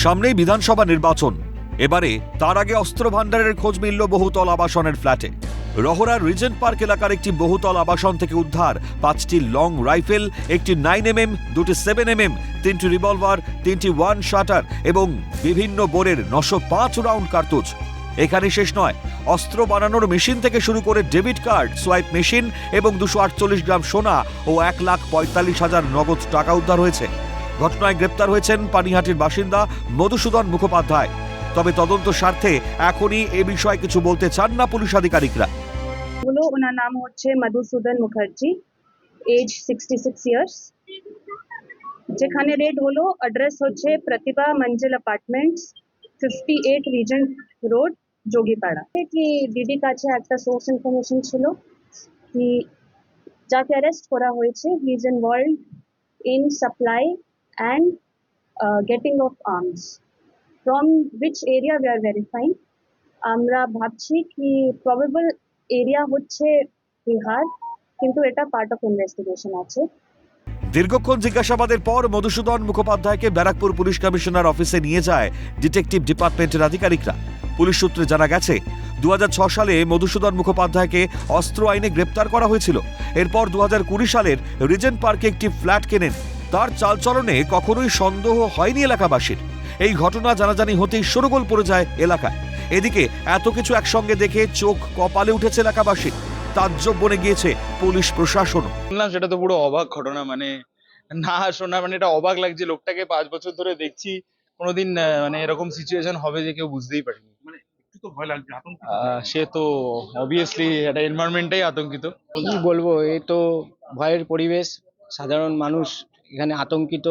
সামনেই বিধানসভা নির্বাচন। এবারে তার আগে অস্ত্র ভান্ডারের খোঁজ মিলল বহুতল আবাসনের ফ্ল্যাটে। রহরার রিজেন্ট পার্ক এলাকার একটি বহুতল আবাসন থেকে উদ্ধার 5টি লং রাইফেল, একটি 9mm, 2টি 7mm, 3টি রিভলভার, 3টি ওয়ান শাটার এবং বিভিন্ন বোরের 905 রাউন্ড কার্তুজ। এখানে শেষ নয়, অস্ত্র বানানোর মেশিন থেকে শুরু করে ডেবিট কার্ড, সোয়াইপ মেশিন এবং 248 গ্রাম সোনা ও 1,45,000 নগদ টাকা উদ্ধার হয়েছে। ঘটনায় গ্রেপ্তার হয়েছেন পানিহাটির বাসিন্দা মধুসূদন মুখোপাধ্যায়। তবে তদন্ত স্বার্থে এখনই এ বিষয়ে কিছু বলতে চান না পুলিশ আধিকারিকরা। ওনার নাম হচ্ছে মধুসূদন মুখার্জি, এজ 66 ইয়ার্স। যেখানে রেড হলো, অ্যাড্রেস হচ্ছে প্রতিভা মঞ্জিল অ্যাপার্টমেন্টস, 58 রিজেন্ট রোড, যোগীপাড়া। কি দিদি কাছে একটা সোর্স ইনফরমেশন ছিল কি যাকে অ্যারেস্ট করা হয়েছে, he is involved in supply and getting of arms, from which area we are verifying. আমরা ভাবছি কি প্রবাবল এরিয়া হচ্ছে বিহার, কিন্তু এটা পার্ট অফ ইনভেস্টিগেশন আছে। দীর্ঘক্ষণ জিজ্ঞাসাবাদের পর মধুসূদন মুখোপাধ্যায়কে ব্যারাকপুর পুলিশ কমিশনার অফিসে নিয়ে যায় ডিটেকটিভ ডিপার্টমেন্টের আধিকারিকরা। পুলিশ সূত্রে জানা গেছে, 2006 সালে মধুসূদন মুখোপাধ্যায়কে অস্ত্র আইনে গ্রেপ্তার করা হয়েছিল। এরপর 2020 সালের রিজেন্ট পার্কে একটি ফ্ল্যাট কেনেন। তার চালচলনে কখনোই সন্দেহ হয়নি এলাকাবাসীর। এই ঘটনা জানাজানি হতেই শোরগোল পড়ে যায় এলাকায়। এদিকে এত কিছু একসঙ্গে দেখে চোখ কপালে উঠেছে এলাকাবাসী। তাজ্জব বনে গিয়েছে পুলিশ প্রশাসন। শুনলাম সেটা তো পুরো অবাক ঘটনা, মানে না শোনা, মানে এটা অবাক লাগছে। লোকটাকে 5 বছর ধরে দেখছি, কোনোদিন মানে এরকম সিচুয়েশন হবে যে কেউ বুঝতেই পারেনি। মানে একটু তো ভয় লাগছে, আতঙ্কিত। সে তো অবভিয়াসলি একটা এনভায়রনমেন্টটাই আতঙ্কিত। কি বলবো, এই তো ভয়ের পরিবেশ, সাধারণ মানুষ এখানে আতঙ্কিত।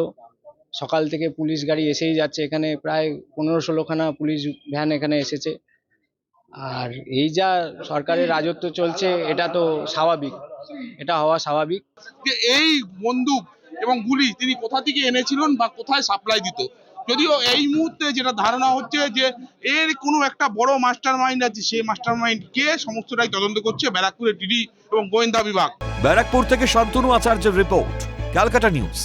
সকাল থেকে পুলিশ গাড়ি এসেই যাচ্ছে, এখানে প্রায় 15-16খানা পুলিশ ভ্যান এখানে এসেছে। আর এই যা সরকারের রাজত্ব চলছে, এটা তো স্বাভাবিক, এটা হওয়া স্বাভাবিক। যে এই বন্দুক এবং গুলি তিনি কোথা থেকে এনেছিলেন বা কোথায় সাপ্লাই দিত, যদিও এই মুহূর্তে যেটা ধারণা হচ্ছে যে এর কোনো একটা বড় মাস্টার মাইন্ড আছে। সেই মাস্টার মাইন্ড কে, সমস্তটাই তদন্ত করছে ব্যারাকপুরের ডিডি এবং গোয়েন্দা বিভাগ। ব্যারাকপুর থেকে শান্তনু আচার্যের রিপোর্ট, ক্যালকাটা নিউজ।